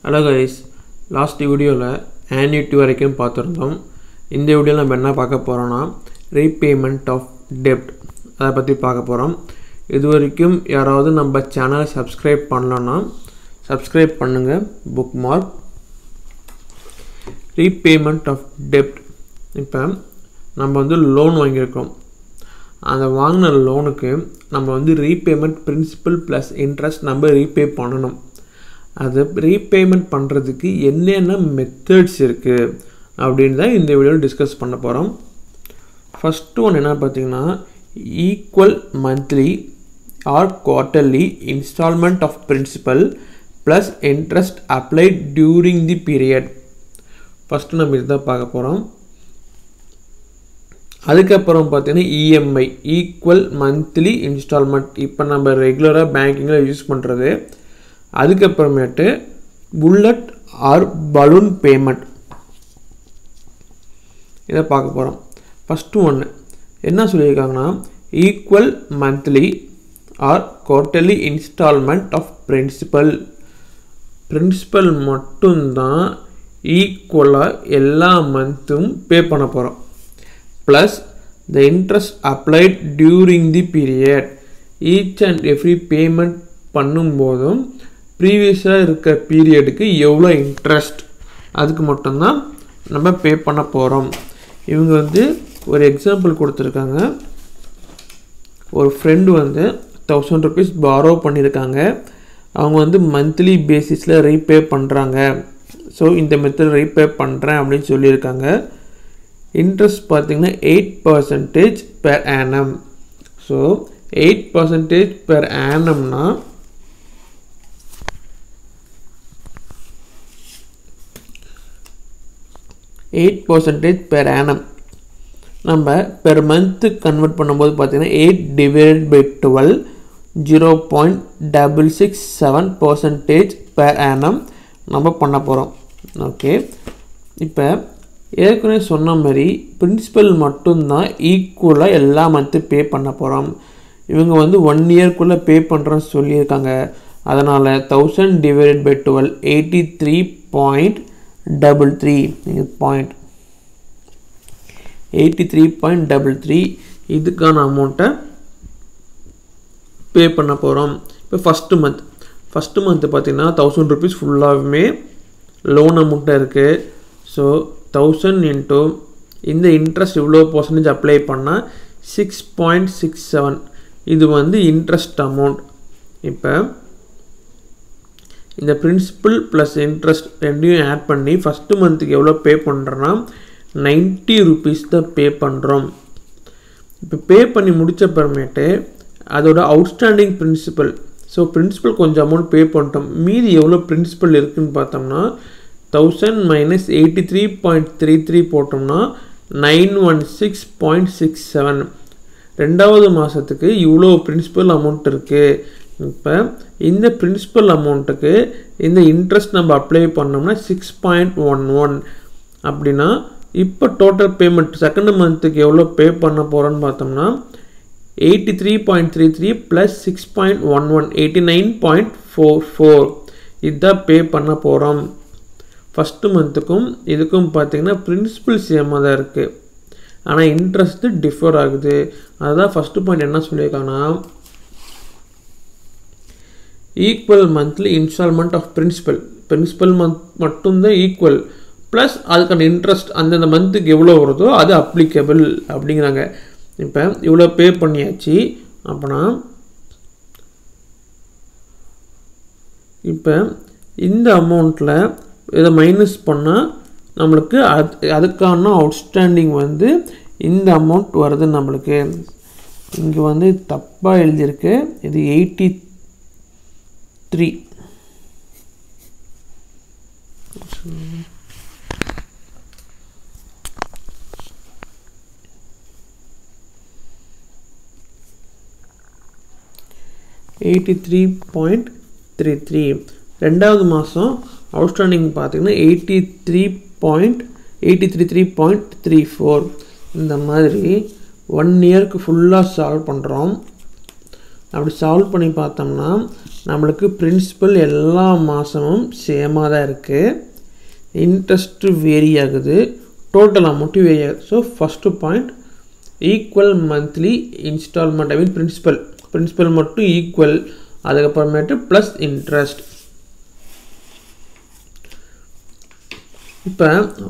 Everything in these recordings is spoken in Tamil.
Hello guys, last video la annuity வரைக்கும் பார்த்திருந்தோம். இந்த வீடியோல நம்ம என்ன பார்க்க போறோம்னா repayment of debt அத பத்தி பார்க்க போறோம். இதுவரைக்கும் யாராவது நம்ம சேனலை subscribe பண்ணலனா subscribe பண்ணுங்க bookmark. Repayment of debt. இப்போ நம்ம வந்து loan வாங்கியிருக்கோம். அந்த வாங்குன லோனுக்கு நம்ம வந்து repayment principal plus interest நம்ம repay பண்ணனும். அது ரீபேமெண்ட் பண்றதுக்கு என்னென்ன மெத்தட்ஸ் இருக்கு அப்படினு தான் இந்த வீடியோல டிஸ்கஸ் பண்ண போறோம். ஃபர்ஸ்ட் ஒன் என்ன பாத்தீங்கன்னா equal monthly or quarterly instalment of principal plus interest applied during the period. First நம்ம இத பார்க்க போறோம். அதுக்கு அப்புறம் பாத்தீங்கன்னா EMI ஈக்குவல் மந்த்லி இன்ஸ்டால்மென்ட் இப்போ நம்ம ரெகுலரா பேங்கிங்ல யூஸ் பண்றது. அதுக்கு அப்புறமேட்டு புல்லட் ஆர் பலூன் பேமெண்ட் இத பார்க்க போறோம். ஃபர்ஸ்ட் ஒன் என்ன சொல்லிருக்காங்கன்னா equal monthly or quarterly instalment of principal மட்டும் தான் ஈக்குவலா எல்லா மந்த்தும் பே பண்ண போறோம். plus the interest applied during the period. each and every payment பண்ணும்போதும் ப்ரீவியஸா இருக்க பீரியடுக்கு எவ்வளவு இன்ட்ரஸ்ட் அதுக்கு மட்டும் தான் நம்ம பே பண்ண போறோம். இவங்க வந்து ஒரு எக்ஸாம்பிள் கொடுத்திருக்காங்க. ஒரு friend வந்து 1000 rupees borrow பண்ணிருக்காங்க. அவங்க வந்து monthly basisல ரீபே பண்றாங்க. சோ இந்த மெத்தட் ரீபே பண்றேன் அப்படி சொல்லி இருக்காங்க. இன்ட்ரஸ்ட் பாத்தீங்கன்னா 8% per annum. So 8% per annumனா 8% per annum நம்ம per month கன்வர்ட் பண்ணும்போது பாத்தீங்கன்னா 8 divided by 12 0.667% per annum நம்ம பண்ண போறோம். ஓகே இப்போ ஏற்கனவே சொன்ன மாதிரி பிரின்சிபல் மட்டும் தான் ஈக்குவலா எல்லா மந்த் பே பண்ண போறோம். இவங்க வந்து 1 இயர் குள்ள பே பண்றேன்னு சொல்லி இருக்காங்க. அதனால 1000 divided by 12 83.33 இது பாயிண்ட் 83.33 இதுக்கான அமௌண்ட்டை பே பண்ண போறோம். இப்போ ஃபர்ஸ்ட் மந்த் பாத்தீங்கன்னா 1000 rupees ஃபுல்லாவே லோன் அமௌண்ட் இருக்கு. சோ 1000 into இந்த இன்ட்ரஸ்ட் இவ்வளவு percentage அப்ளை பண்ணா 6.67 இது வந்து இன்ட்ரஸ்ட் அமௌண்ட். இப்போ இந்த பிரின்சிபல் plus interest ரெண்டையும் ஆட் பண்ணி ஃபர்ஸ்ட் மந்த்க்கு எவ்வளவு பே பண்றோம்னா 90 rupees தான் பே பண்றோம். இப்போ பே பண்ணி முடிச்ச அப்புறமேட்டு அதோட அவுட்ஸ்டாண்டிங் பிரின்சிபல் சோ பிரின்சிபல் கொஞ்சம் அமௌண்ட் பே பண்ணிட்டோம். மீதி எவ்வளவு பிரின்சிபல் இருக்குன்னு பார்த்தோம்னா 1000 minus 83.33 போட்டோம்னா 916.67 ரெண்டாவது மாசத்துக்கு இவ்வளவு பிரின்சிபல் அமௌண்ட் இருக்கு. இப்போ இந்த பிரின்சிபல் அமௌண்ட்க்கு இந்த இன்ட்ரஸ்ட் நம்ம அப்ளை பண்ணோம்னா 6.11 அப்படினா இப்போ டோட்டல் பேமெண்ட் செகண்ட் மந்த்க்கு எவ்வளவு பே பண்ண போறோம்னு பார்த்தோம்னா 83.33 plus 6.11 89.44 இத பே பண்ண போறோம். ஃபர்ஸ்ட் மந்த்க்கும் இதுக்கும் பாத்தீங்கன்னா பிரின்சிபல் சேமா தான் இருக்கு. ஆனா இன்ட்ரஸ்ட் டிஃபர் ஆகுது. அதான் ஃபர்ஸ்ட் பாயிண்ட் என்ன சொல்லிருக்கானா equal monthly instalment of principal மட்டும் தான் ஈக்குவல் plus அதுக்கான இன்ட்ரஸ்ட் அந்த மந்த்க்கு எவ்வளவு வருதோ அது அப்ளிகபிள் அப்படிங்கறாங்க. இப்போ இவ்வளவு பே பண்ணியாச்சு. அப்பனா இப்போ இந்த அமௌண்ட்ல இத மைனஸ் பண்ணா நமக்கு அதுக்கான அவுட்ஸ்டாண்டிங் வந்து இந்த அமௌண்ட் வருது நமக்கு. இங்க வந்து தப்பா எழுதி இருக்கு. இது 83 83.33 ரெண்டாவது மாசம் அவுட்ஸ்டாண்டிங் பாத்தீங்கன்னா 83.34 இந்த மாதிரி 1 இயருக்கு ஃபுல்லா சால்வ் பண்றோம். அப்படி சால்வ் பண்ணி பார்த்தோம்னா நம்மளுக்கு பிரின்சிபல் எல்லா மாதமும் சேமாக தான் இருக்குது, இன்ட்ரெஸ்ட்டு வேரி ஆகுது, டோட்டல் அமௌண்ட்டு வேரி ஆகுது. So first point equal monthly instalment, I mean principal மட்டும் ஈக்குவல், அதுக்கப்புறமேட்டு ப்ளஸ் இன்ட்ரெஸ்ட். இப்போ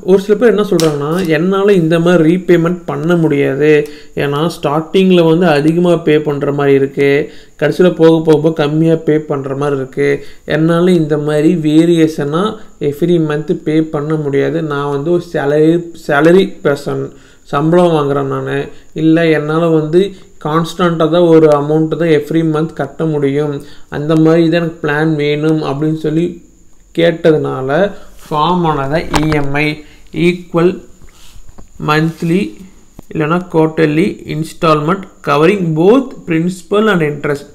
ஒரு சில பேர் என்ன சொல்கிறாங்கன்னா, என்னால் இந்த மாதிரி ரீபேமெண்ட் பண்ண முடியாது, ஏன்னா ஸ்டார்டிங்கில் வந்து அதிகமாக பே பண்ணுற மாதிரி இருக்குது, கடைசியில் போக போக கம்மியாக பே பண்ணுற மாதிரி இருக்குது, என்னால் இந்த மாதிரி வேரியேஷனாக எவ்ரி மந்த்து பே பண்ண முடியாது, நான் வந்து ஒரு சேலரி பர்சன், சம்பளம் வாங்குகிறேன் நான், இல்லை என்னால் வந்து கான்ஸ்டண்ட்டாக தான் ஒரு அமௌண்ட்டு தான் எவ்ரி மந்த் கட்ட முடியும், அந்த மாதிரி தான் எனக்கு பிளான் வேணும் அப்படின்னு சொல்லி கேட்டதுனால ஃபார்ம் ஆனதை இஎம்ஐ ஈக்குவல் மந்த்லி இல்லைனா quarterly instalment covering both principal and interest.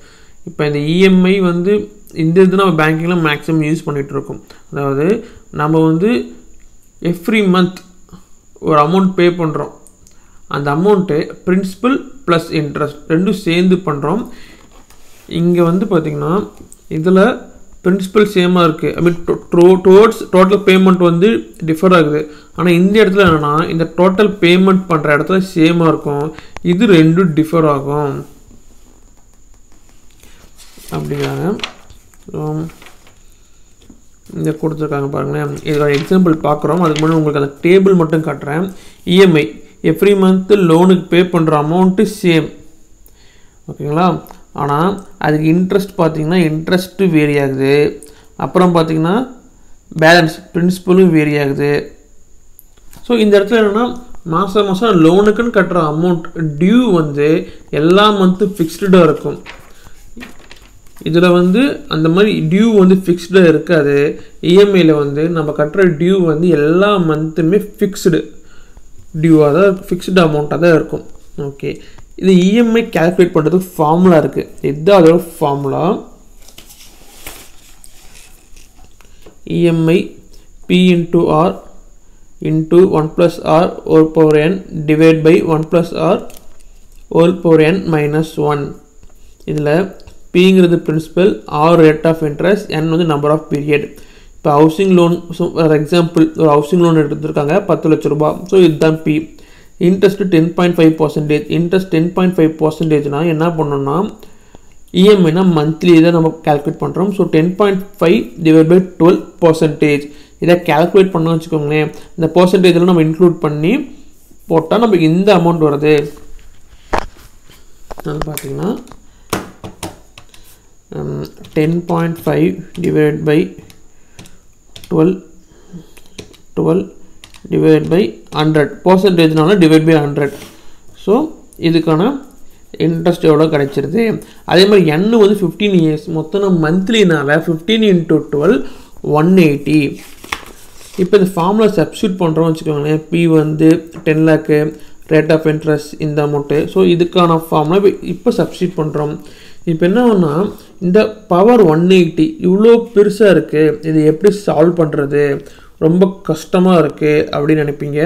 இப்போ இந்த இஎம்ஐ வந்து இந்த இது நம்ம பேங்கிங்கில் மேக்ஸிமம் யூஸ் பண்ணிகிட்ருக்கோம். அதாவது நம்ம வந்து எவ்ரி மந்த் ஒரு அமௌண்ட் பே பண்ணுறோம், அந்த அமௌண்ட்டு பிரின்சிபல் ப்ளஸ் இன்ட்ரெஸ்ட் ரெண்டும் சேர்ந்து பண்ணுறோம். இங்கே வந்து பார்த்திங்கன்னா இதில் பிரின்சிபல் சேமாக இருக்குது, ஐ மீன் டுவர்ட்ஸ் டோட்டல் பேமெண்ட் வந்து டிஃபர் ஆகுது. ஆனால் இந்த இடத்துல என்னென்னா இந்த டோட்டல் பேமெண்ட் பண்ணுற இடத்துல சேமாக இருக்கும், இது ரெண்டும் டிஃபர் ஆகும் அப்படிங்கிறாங்க. இங்கே கொடுத்துருக்காங்க பாருங்களேன். இதோட எக்ஸாம்பிள் பார்க்குறோம், அதுக்கு முன்னாடி உங்களுக்கு அந்த டேபிள் மட்டும் காட்டுறேன். இஎம்ஐ எவ்ரி மந்த்து லோனுக்கு பே பண்ணுற அமௌண்ட்டு சேம், ஓகேங்களா. ஆனால் அதுக்கு இன்ட்ரெஸ்ட் பார்த்திங்கன்னா இன்ட்ரெஸ்ட்டு வேரி ஆகுது, அப்புறம் பார்த்திங்கன்னா பேலன்ஸ் பிரின்சிபலும் வேரி ஆகுது. ஸோ இந்த இடத்துல என்னென்னா மாதம் மாதம் லோனுக்குன்னு கட்டுற அமௌண்ட் டியூ வந்து எல்லா மந்த்தும் ஃபிக்ஸ்டாக இருக்கும். இதில் வந்து அந்த மாதிரி டியூ வந்து ஃபிக்ஸ்டாக இருக்காது. இஎம்ஐயில் வந்து நம்ம கட்டுற டியூ வந்து எல்லா மந்த்துமே ஃபிக்ஸ்டு டியூவாக தான், ஃபிக்ஸ்டு அமௌண்ட்டாக தான் இருக்கும். ஓகே, இது இஎம்ஐ கால்குலேட் பண்ணுறதுக்கு ஃபார்முலா இருக்குது. இதுதான் அதோட formula. EMI P into R into 1+r whole power n divide by 1+r whole power n minus 1. இதில் பிங்கிறது principal, R rate of interest, n வந்து நம்பர் ஆஃப் பீரியட். இப்போ ஹவுசிங் லோன், ஃபார் எக்ஸாம்பிள் ஒரு ஹவுசிங் லோன் எடுத்துருக்காங்க 10 லட்ச ரூபா. ஸோ இதுதான் பி. இன்ட்ரெஸ்ட் 10.5%, இன்ட்ரெஸ்ட் 10.5%னா என்ன பண்ணணும்னா இஎம்ஐனா மந்த்லி இதை நம்ம கால்குலேட் பண்ணுறோம். ஸோ 10.5 டிவைட் பை 12%, இதை கால்குலேட் பண்ணோம்னு வச்சுக்கோங்களேன். இந்த பர்சன்டேஜில் நம்ம இன்க்ளூட் பண்ணி போட்டால் நமக்கு இந்த அமௌண்ட் வருது. அது பார்த்தீங்கன்னா 10.5 டிவைட் பை 12 டிவைட் பை 100, பர்சன்டேஜ்னால டிவைட் பை 100. ஸோ இதுக்கான இன்ட்ரெஸ்ட் எவ்வளோ கிடைச்சிருது. அதே மாதிரி n வந்து 15 இயர்ஸ், மொத்தம் மந்த்லினால 15 × 12 180. இப்போ இந்த ஃபார்முலா சப்ஸ்டியூட் பண்ணுறோம்னு வச்சுக்கோங்களேன். பி வந்து 10 lakh, ரேட் ஆஃப் இன்ட்ரெஸ்ட் இந்த அமௌண்ட்டு. ஸோ இதுக்கான ஃபார்முலா இப்போ சப்ஸ்டியூட் பண்ணுறோம். இப்போ என்ன ஒன்றா இந்த பவர் 180 இவ்வளோ பெருசாக இருக்குது, இது எப்படி சால்வ் பண்ணுறது, ரொம்ப கஷ்டமாக இருக்குது அப்படின்னு நினைப்பீங்க.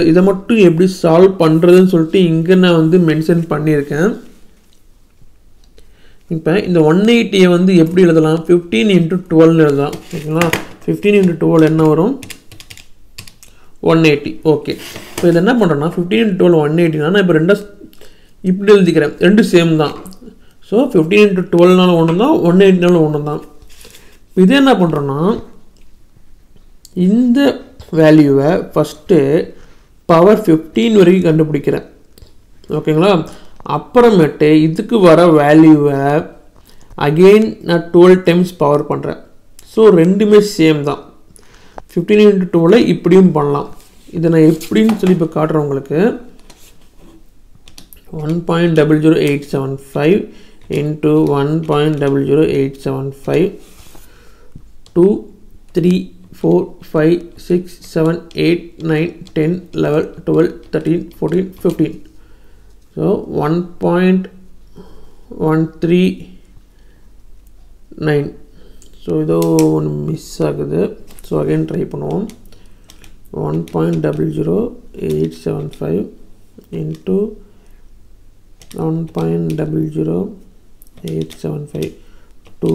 இதை மட்டும் எப்படி சால்வ் பண்ணுறதுன்னு சொல்லிட்டு இங்கே நான் வந்து மென்ஷன் பண்ணியிருக்கேன். இப்போ இந்த 180 வந்து எப்படி எழுதலாம், 15 × 12 எழுதலாம், ஓகேங்களா. 15 × 12 என்ன வரும், 180. ஓகே, இப்போ இது என்ன பண்ணுறேன்னா 15 × 12 180னா நான் இப்போ இப்படி எழுதிக்கிறேன், ரெண்டு சேம் தான். ஸோ 15 × 12னால ஒன்று தான், 180னால ஒன்று தான். இது என்ன பண்ணுறோன்னா இந்த வேல்யூவை ஃபஸ்ட்டு பவர் 15 வரைக்கும் கண்டுபிடிக்கிறேன், ஓகேங்களா. அப்புறமேட்டு இதுக்கு வர வேல்யூவை அகெயின் நான் 12 டைம்ஸ் பவர் பண்ணுறேன். ஸோ ரெண்டுமே சேம் தான். 15 × 12 இப்படியும் பண்ணலாம். இதை நான் எப்படின்னு சொல்லி இப்போ காட்டுறேன் உங்களுக்கு. 1.00875 into 1.00875 2 3 4 5 6 7 8 9 10 11 12 13 14 15. So 1.139. ஸோ இதோ ஒன்று மிஸ் ஆகுது. ஸோ அகைன் ட்ரை பண்ணுவோம். 1.00875 into 1.00875 875 2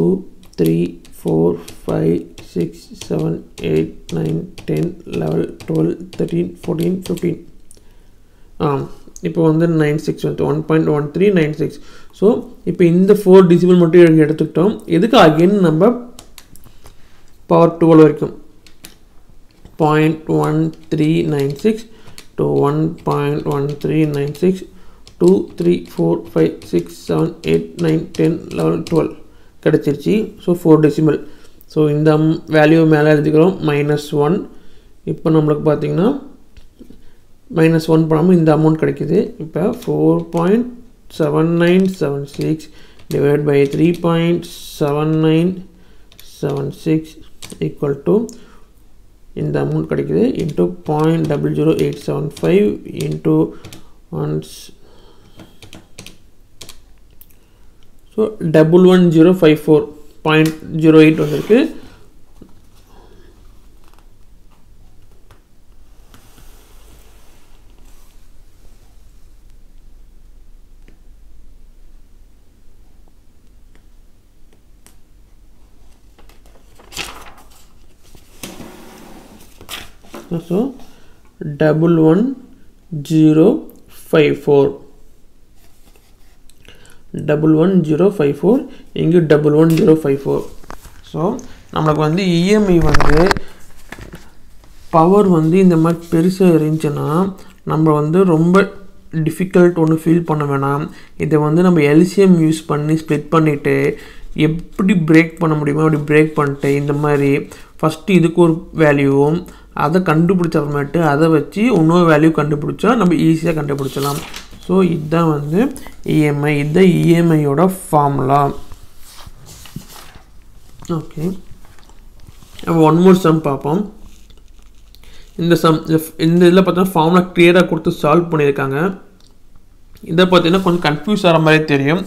3 4 5 6 7 8 9 10 11 12 13 14 15 இப்போ வந்து 96 வந்து 1.1396. ஸோ இப்போ இந்த 4 டெசிமல் மட்டும் எடுத்துக்கிட்டோம். எதுக்கு அகைன் நம்ம பவர் 12 வரைக்கும் 0.1396 to 1.1396 2 3 4 5 6 7 8 9 10 11 12 கிடச்சிருச்சு. So 4 decimal. ஸோ இந்த வேல்யூ மேலே எழுதிக்கிறோம் -1. இப்போ நம்மளுக்கு பார்த்திங்கன்னா -1 பண்ணாமல் இந்த அமௌண்ட் கிடைக்கிது. இப்போ 4.7976 divided by 3.7976 equal to இந்த அமௌண்ட் கிடைக்கிது இன்ட்டு 0.00875 இன்ட்டு 1. ஸோ 11054.08 வந்திருக்கு. So 11054 இங்கு 11054. ஸோ நம்மளுக்கு வந்து இஎம்ஐ வந்து பவர் வந்து இந்த மாதிரி பெருசாக இருந்துச்சுன்னா நம்ம வந்து ரொம்ப டிஃபிகல்ட் ஒன்று ஃபீல் பண்ண வேணாம். இதை வந்து நம்ம எல்சிஎம் யூஸ் பண்ணி ஸ்ப்ளிட் பண்ணிவிட்டு எப்படி பிரேக் பண்ண முடியுமோ அப்படி பிரேக் பண்ணிட்டு இந்த மாதிரி ஃபஸ்ட்டு இதுக்கு ஒரு வேல்யூவும் அதை கண்டுபிடிச்ச அப்புறமேட்டு அதை வச்சு இன்னொரு வேல்யூ கண்டுபிடிச்சா நம்ம ஈஸியாக கண்டுபிடிச்சலாம். ஸோ இதுதான் வந்து இஎம்ஐ. இதுதான் இஎம்ஐயோட ஃபார்முலா. ஓகே, அப்போ ஒன் மோர் சம் பார்ப்போம். இந்த இதில் பார்த்தீங்கன்னா ஃபார்முலா கிளியராக கொடுத்து சால்வ் பண்ணியிருக்காங்க. இதை பார்த்தீங்கன்னா கொஞ்சம் கன்ஃபியூஸ் ஆகிற மாதிரி தெரியும்.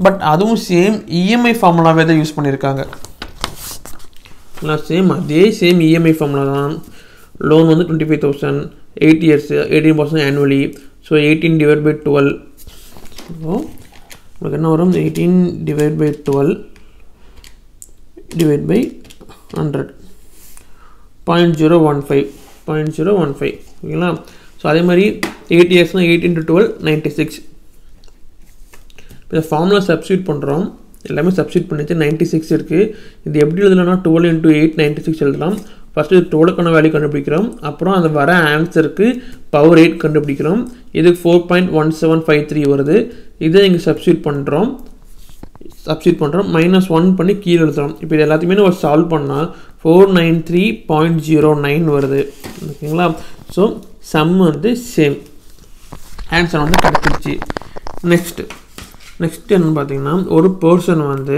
பட் அதுவும் சேம் இஎம்ஐ ஃபார்முலாவே தான் யூஸ் பண்ணியிருக்காங்க. அதே சேம் இஎம்ஐ ஃபார்முலா தான். லோன் வந்து 25,000, 8 years, 18% annually. So 18 divided by 12. So உங்களுக்கு என்ன வரும்? 18 divided by 12 divided by 100. 0.015 ஓகேங்களா? ஸோ அதே மாதிரி 8 yearsனால் 8 into 12 96. இப்போ ஃபார்முலா சப்ஸ்டியூட் பண்ணுறோம். எல்லாமே சப்ஸ்டியூட் பண்ணிச்சு. 96 இருக்குது. இது எப்படி எழுதலாம்னா 12 into 8 96 எழுதலாம். ஃபஸ்ட்டு 12க்கான வேல்யூ கண்டுபிடிக்கிறோம். அப்புறம் அந்த வர ஆன்சருக்கு பவர் 8 கண்டுபிடிக்கிறோம். இதுக்கு 4.1753 வருது. இதை இங்கே சப்ஸ்டியூட் பண்ணுறோம். -1 பண்ணி கீழே எழுதுகிறோம். இப்போ இது எல்லாத்தையுமே நம்ம சால்வ் பண்ணால் 493.09 வருது. ஓகேங்களா? ஸோ சம் வந்து சேம், ஆன்சர் வந்து கிடச்சிருச்சு. நெக்ஸ்ட் என்னென்னு பார்த்தீங்கன்னா, ஒரு பர்சன் வந்து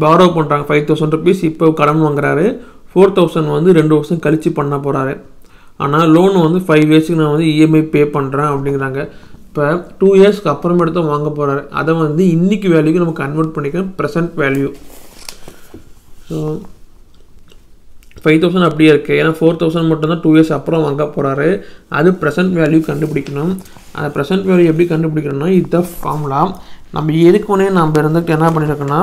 பாரோ பண்ணுறாங்க 5,000 rupees. இப்போ கடன் வாங்குறாரு. 4,000 வந்து 2 வருஷம் கழித்து பண்ண போகிறாரு. ஆனால் லோன் வந்து 5 yearsக்கு நான் வந்து இஎம்ஐ பே பண்ணுறேன் அப்படிங்கிறாங்க. இப்போ 2 yearsக்கு அப்புறமேட்டு தான் வாங்க போகிறாரு. அதை வந்து இன்றைக்கி வேல்யூக்கு நம்ம கன்வெர்ட் பண்ணிக்கலாம், ப்ரெசன்ட் வேல்யூ. ஸோ 5,000 அப்படியே இருக்குது. ஏன்னா 4,000 மட்டும்தான் 2 years அப்புறம் வாங்க போகிறாரு. அது ப்ரெசன்ட் வேல்யூ கண்டுபிடிக்கணும். அந்த ப்ரெசன்ட் வேல்யூ எப்படி கண்டுபிடிக்கணும்னா இதுதான் ஃபார்முலா. நம்ம ஏற்கனவே நம்ம இருந்துட்டு என்ன பண்ணியிருக்கோன்னா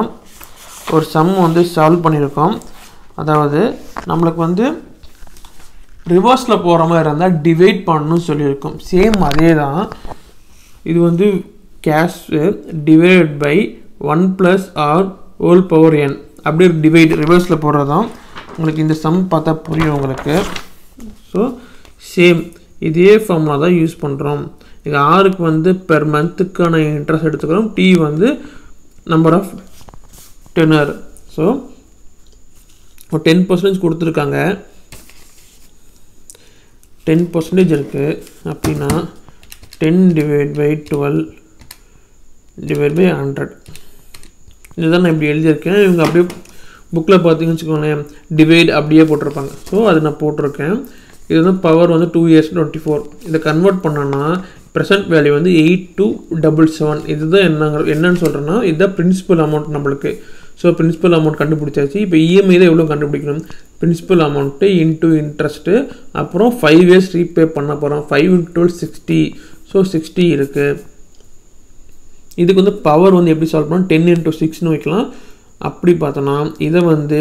ஒரு சம் வந்து சால்வ் பண்ணியிருக்கோம். அதாவது நம்மளுக்கு வந்து ரிவர்ஸில் போகிற மாதிரி இருந்தால் டிவைட் பண்ணணும்னு சொல்லியிருக்கோம். சேம் அதே தான். இது வந்து cash divide by 1 + r whole power n அப்படியே டிவைட் ரிவர்ஸில் போடுறது தான். உங்களுக்கு இந்த சம் பார்த்தா புரியும் உங்களுக்கு. ஸோ சேம் இதே ஃபார்முலா தான் யூஸ் பண்ணுறோம். இது ஆருக்கு வந்து பெர் மந்த்துக்கான இன்ட்ரெஸ்ட் எடுத்துக்கிறோம். டி வந்து நம்பர் ஆஃப் டெனர். ஸோ ஒரு 10% கொடுத்துருக்காங்க. 10% இருக்குது அப்படின்னா 10 divided by 12 divided by 100. இதுதான் நான் இப்படி எழுதியிருக்கேன். இவங்க அப்படியே புக்கில் பார்த்தீங்கன்னு வச்சுக்கோங்களேன், டிவைட் அப்படியே போட்டிருப்பாங்க. ஸோ அது நான் போட்டிருக்கேன். இது வந்து பவர் வந்து 2 years 24. இதை கன்வெர்ட் பண்ணோன்னா ப்ரெசன்ட் வேல்யூ வந்து 8277. இதுதான் என்னன்னு சொல்கிறேன்னா இதுதான் பிரின்சிபல் அமௌண்ட் நம்மளுக்கு. ஸோ பிரின்சிபல் அமௌண்ட் கண்டுபிடிச்சாச்சு. இப்போ இஎம்ஐ தான் எவ்வளோ கண்டுபிடிக்கணும்? பிரின்சிபல் அமௌண்ட்டு இன்ட்டு இன்ட்ரெஸ்ட்டு, அப்புறம் 5 years ரீபே பண்ண போகிறோம். 5 × 12 60. ஸோ 60 இருக்குது. இதுக்கு வந்து பவர் வந்து எப்படி சால்வ் பண்ணணும் 10 into 6ன்னு வைக்கலாம். அப்படி பார்த்தோன்னா இதை வந்து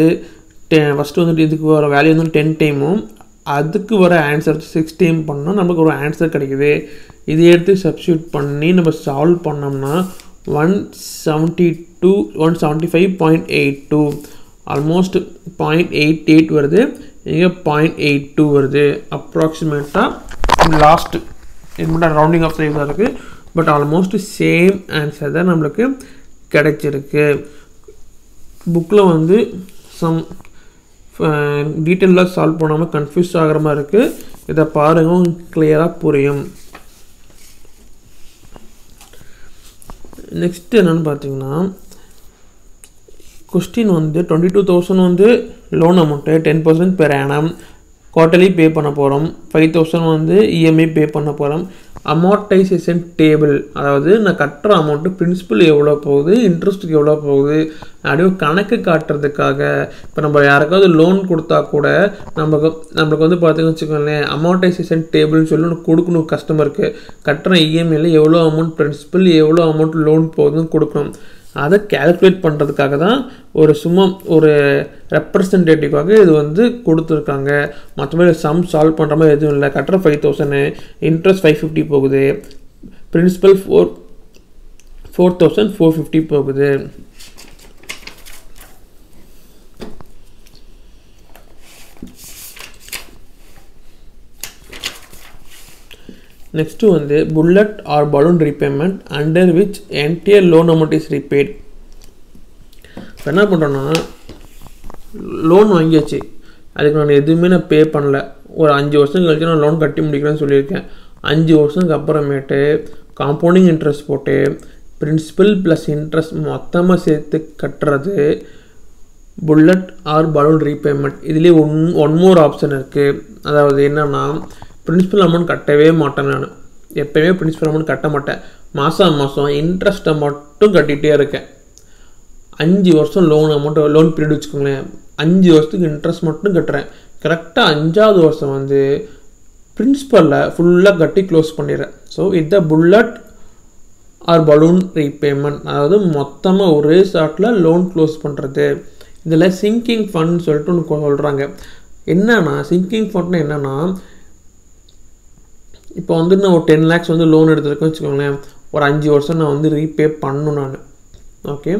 ஃபஸ்ட்டு வந்துட்டு இதுக்கு வர வேல்யூ வந்து 10 டைமும் அதுக்கு வர ஆன்சர் 6 டைம் பண்ணால் நமக்கு ஒரு ஆன்சர் கிடைக்குது. இதை எடுத்து சப்ஸ்டியூட் பண்ணி நம்ம சால்வ் பண்ணோம்னா 175.82 ஆல்மோஸ்ட் 0.88 வருது. இங்கே 0.82 வருது. அப்ராக்சிமேட்டாக லாஸ்ட் இது மட்டும் ரவுண்டிங் ஆஃப் சைஸ் தான் இருக்குது. பட் ஆல்மோஸ்ட் சேம் ஆன்சர் தான் நம்மளுக்கு கிடைச்சிருக்கு. புக்கில் வந்து சம் டீட்டெயிலாக சால்வ் பண்ணாமல் கன்ஃபியூஸ் ஆகிற மாதிரி இருக்குது. இதை பாருங்கள் கிளியராக புரியும். நெக்ஸ்ட் என்னென்னு பார்த்தீங்கன்னா கொஸ்டின் வந்து 22,000 வந்து loan amount 10% per annum quarterly pay பண்ண போகிறோம். 5,000 வந்து இஎம்ஐ பே பண்ண போகிறோம். அமார்டைசேஷன் டேபிள், அதாவது நான் கட்டுற அமௌண்ட்டு பிரின்சிபல் எவ்வளோ போகுது, இன்ட்ரெஸ்ட்டுக்கு எவ்வளோ போகுது அப்படியே கணக்கு காட்டுறதுக்காக. இப்போ நம்ம யாருக்காவது லோன் கொடுத்தா கூட நம்மளுக்கு வந்து பார்த்தீங்கன்னு வச்சுக்கோங்களேன், அமார்டைசேஷன் டேபிள்னு சொல்லி ஒன்று கொடுக்கணும். கஸ்டமருக்கு கட்டுற இஎம்ஐயில் எவ்வளோ அமௌண்ட் பிரின்சிபல் எவ்வளோ அமௌண்ட் லோன் போகுதுன்னு கொடுக்கணும். அதை கேல்குலேட் பண்ணுறதுக்காக தான் ஒரு ரெப்ரசன்டேட்டிவாக இது வந்து கொடுத்துருக்காங்க. மற்றபடி சம் சால்வ் பண்ணுற மாதிரி எதுவும் இல்லை. கட்டுற 5,000, இன்ட்ரெஸ்ட் 550 போகுது, பிரின்சிபல் 4,450 போகுது. நெக்ஸ்ட்டு வந்து bullet or balloon repayment under which entire loan amount is repaid. இப்போ என்ன பண்ணுறோன்னா லோன் வாங்கியாச்சு, அதுக்கு நான் எதுவுமே நான் பே பண்ணல. ஒரு 5 வருஷம் கழிச்சு நான் லோன் கட்டி முடிக்கிறேன்னு சொல்லியிருக்கேன். 5 வருஷத்துக்கு அப்புறமேட்டு காம்பவுண்டிங் இன்ட்ரெஸ்ட் போட்டு பிரின்சிபல் ப்ளஸ் இன்ட்ரெஸ்ட் மொத்தமாக சேர்த்து கட்டுறது புல்லட் ஆர் பலூன் ரீபேமெண்ட். இதுலேயே ஒன் மோர் ஆப்ஷன் இருக்குது. அதாவது என்னென்னா பிரின்சிபல் அமௌண்ட் கட்டவே மாட்டேன். நான் எப்போயுமே பிரின்சிபல் அமௌண்ட் கட்ட மாட்டேன். மாதம் இன்ட்ரெஸ்ட்டை மட்டும் கட்டிகிட்டே இருக்கேன். 5 வருஷம் லோன் பீரியட் வச்சுக்கோங்களேன். 5 வருஷத்துக்கு இன்ட்ரெஸ்ட் மட்டும் கட்டுறேன். கரெக்டாக 5ஆவது வருஷம் வந்து பிரின்சிபலில் ஃபுல்லாக கட்டி க்ளோஸ் பண்ணிடுறேன். ஸோ இதை புல்லட் ஆர் பலூன் ரீபேமெண்ட், அதாவது மொத்தமாக ஒரே ஷாட்டில் லோன் க்ளோஸ் பண்ணுறது. இதில் சிங்கிங் ஃபண்ட் சொல்லிட்டு ஒன்று சொல்கிறாங்க. என்னன்னா சிங்கிங் ஃபண்ட்னா என்னென்னா, இப்போ வந்து நான் ஒரு 10 lakhs வந்து லோன் எடுத்துருக்கேன்னு வச்சுக்கோங்களேன். ஒரு 5 வருஷம் நான் வந்து ரீபே பண்ணணும். நான் ஓகே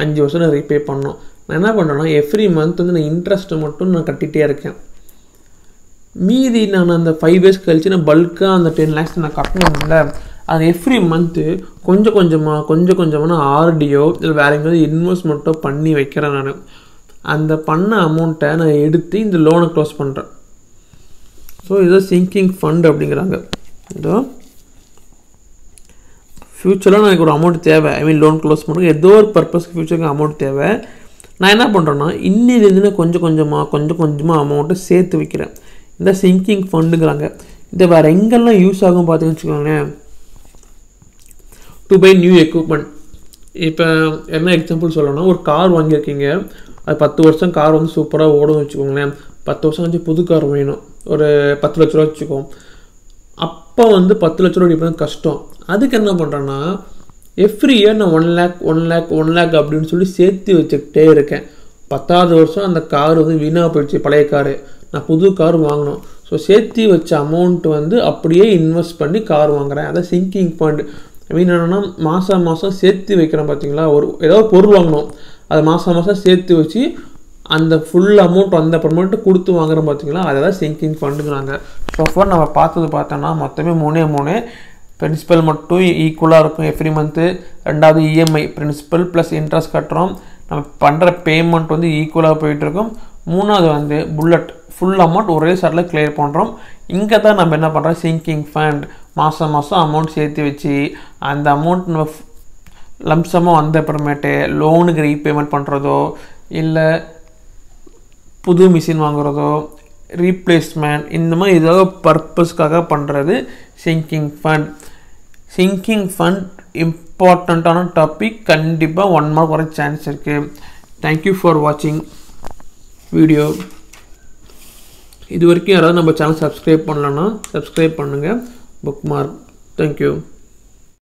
5 வருஷம் நான் ரீபே பண்ணணும். நான் என்ன பண்ணுறேன்னா எவ்ரி மந்த் வந்து நான் இன்ட்ரெஸ்ட்டை மட்டும் நான் கட்டிகிட்டே இருக்கேன். மீதி நான் அந்த 5 years கழிச்சு நான் பல்காக அந்த 10 lakhs நான் கட்டணும்ல, அது எவ்ரி மந்த்து கொஞ்சம் கொஞ்சமாக நான் ஆர்டியோ இல்லை வேறு எங்கேயாவது இன்வெஸ்ட்மெண்ட்டோ பண்ணி வைக்கிறேன். நான் அந்த பண்ண அமௌண்ட்டை நான் எடுத்து இந்த லோனை க்ளோஸ் பண்ணுறேன். ஸோ இது சிங்கிங் ஃபண்ட் அப்படிங்கிறாங்க. இதோ ஃப்யூச்சரில் எனக்கு ஒரு அமௌண்ட் தேவை, லோன் க்ளோஸ் பண்ணுறது ஏதோ ஒரு பர்பஸ்க்கு ஃப்யூச்சருக்கு அமௌண்ட் தேவை. நான் என்ன பண்ணுறேன்னா இன்னிலேருந்து கொஞ்சம் கொஞ்சமாக அமௌண்ட்டை சேர்த்து வைக்கிறேன். இந்த சிங்கிங் ஃபண்டுங்கிறாங்க. இதை வேறு எங்கெல்லாம் யூஸ் ஆகும் பார்த்தீங்கன்னு வச்சுக்கோங்களேன். To buy new equipment. இப்போ என்ன எக்ஸாம்பிள் சொல்லணும்னா, ஒரு கார் வாங்கியிருக்கீங்க, அது 10 வருஷம் கார் வந்து சூப்பராக ஓடும்னு வச்சுக்கோங்களேன். 10 வருஷம் கழிச்சு புது கார் வேணும், ஒரு 10 லட்ச ரூபா வச்சுக்கோம். அப்போ வந்து 10 லட்ச ரூபா இப்போ கஷ்டம். அதுக்கு என்ன பண்ணுறேன்னா எவ்ரி இயர் நான் 1 lakh அப்படின்னு சொல்லி சேர்த்து வச்சுக்கிட்டே இருக்கேன். 10வது வருஷம் அந்த கார் வந்து வீணாக போயிடுச்சு, பழைய காரு, நான் புது கார் வாங்கணும். ஸோ சேர்த்து வச்ச அமௌண்ட் வந்து அப்படியே இன்வெஸ்ட் பண்ணி கார் வாங்குறேன். அதான் சிங்கிங் ஃபண்ட். என்னென்னா மாதம் சேர்த்து வைக்கிறேன். பார்த்தீங்களா, ஏதோ ஒரு பொருள் வாங்கணும், அதை மாதம் சேர்த்து வச்சு அந்த ஃபுல் அமௌண்ட் வந்த அப்புறமேட்டு கொடுத்து வாங்குறோம். பார்த்தீங்களா, அதை தான் சிங்கிங் ஃபண்டுங்கிறாங்க. ஸோ ஃபார் நம்ம பார்த்தோன்னா மொத்தமே 3 பிரின்சிபல் மட்டும் ஈக்குவலாக இருக்கும் எவ்ரி மந்த்து. 2வது இஎம்ஐ பிரின்சிபல் ப்ளஸ் இன்ட்ரெஸ்ட் கட்டுறோம், நம்ம பண்ணுற பேமெண்ட் வந்து ஈக்குவலாக போயிட்டுருக்கோம். 3வது வந்து புல்லட், ஃபுல் அமௌண்ட் ஒரே ஷாட்டில் கிளியர் பண்ணுறோம். இங்கே தான் நம்ம என்ன பண்ணுறோம், சிங்கிங் ஃபண்ட் மாதம் அமௌண்ட் சேர்த்து வச்சு அந்த அமௌண்ட் நம்ம லம்சமாக வந்த அப்புறமேட்டு லோனுக்கு ரீபேமெண்ட் பண்ணுறதோ இல்லை புது மிஷின் வாங்குறதோ ரீப்ளேஸ்மெண்ட் இந்த மாதிரி ஏதோ பர்பஸ்க்காக பண்ணுறது சிங்கிங் ஃபண்ட். சிங்கிங் ஃபண்ட் இம்பார்ட்டண்ட்டான டாபிக். கண்டிப்பாக 1 mark வர சான்ஸ் இருக்குது. தேங்க்யூ ஃபார் வாட்சிங் வீடியோ. இது வரைக்கும் யாராவது நம்ம சேனல் சப்ஸ்கிரைப் பண்ணலன்னா சப்ஸ்கிரைப் பண்ணுங்கள். Book mark. தேங்க்யூ.